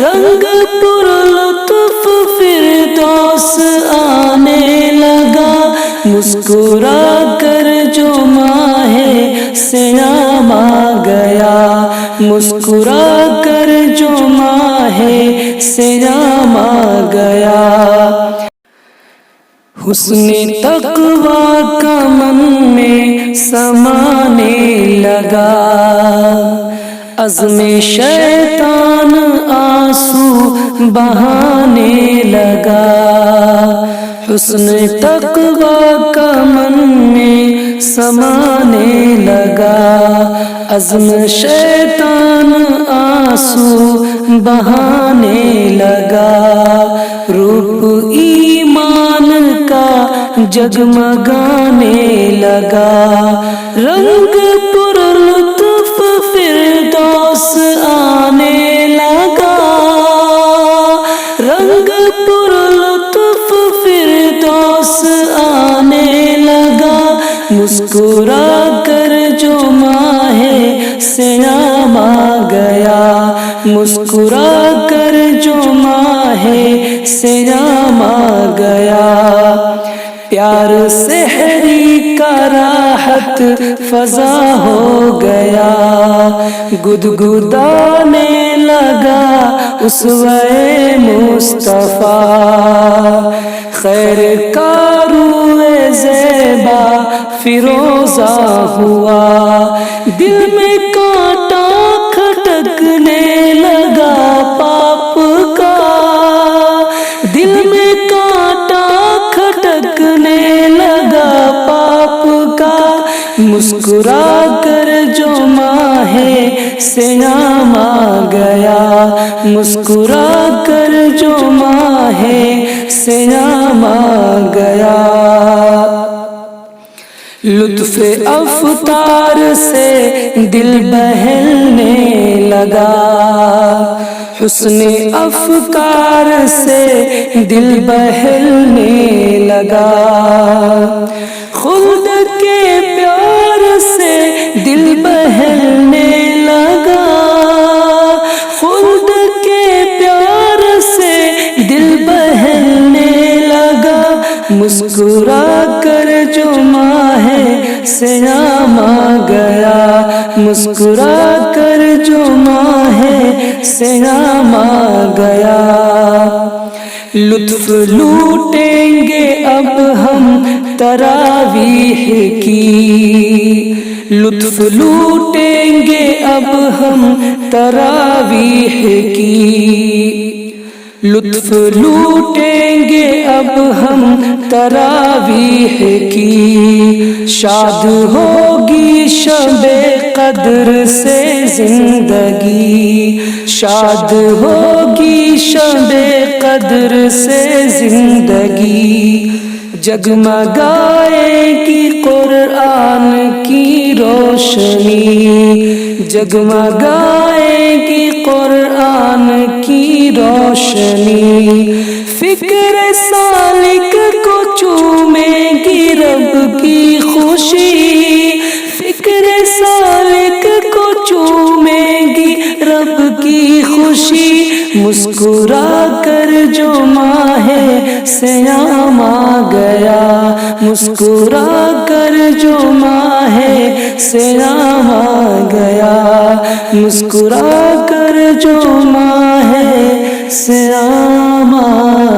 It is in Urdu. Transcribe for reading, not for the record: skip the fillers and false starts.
رنگ پر لطف فردوس آنے لگا، مسکرا کر جو ماہ سیام آ گیا، مسکرا کر جو ماہ سیام آ گیا۔ حسن تقویٰ کا من میں سمانے لگا، عزم شیطان آنسو بہانے لگا۔ حسن تقویٰ کا من میں سمانے لگا، عزم شیطان آنسو بہانے لگا۔ روپ ایمان کا جگمگانے لگا، رنگ پر لطف فردوس آنے لگا، رنگ پر لطف فردوس آنے لگا، مسکرا کر جو ماہ سیام آ گیا، مسکرا کر جو ماہ سیام آ گیا۔ پیار سحری کا راحت فضا ہو گیا، گدگدانے لگا اسوہ مصطفیٰ، خیر کا روئے زیبا فیروزہ ہوا، دل میں کانٹا کھٹکنے لگا پاپ کا، دل میں کانٹا کھٹکنے لگا پاپ کا، مسکرا کر جو ماہ سیام آ گیا، مسکرا کر جو ماہ سیام آ گیا۔ لطف افطار سے دل بہلنے لگا، حسن افکار سے دل بہلنے لگا، خلد کے پیار سے دل بہلنے لگا، خلد کے پیار سے دل بہلنے لگا، مسکرا کر جو ماہ سیام آ گیا، مسکرا کر جو ماہ سیام آ گیا۔ لطف لوٹیں گے اب ہم تراویح کی، لطف لوٹیں گے اب ہم تراویح کی، لطف لوٹیں گے اب ہم تراویح کی، شاد ہوگی شب قدر سے زندگی، شاد ہوگی شب قدر سے زندگی، جگمگائے گی قرآن کی روشنی، جگمگائے گی قرآن کی روشنی، فکر سالک کو چومے گی رب کی خوشی، فکر سالک کو چومے گی رب کی خوشی، مسکرا کر جو ماہ سیام آ گیا، مسکرا کر جو ماہ سیام آ گیا، مسکرا کر جو ماہ سیام آ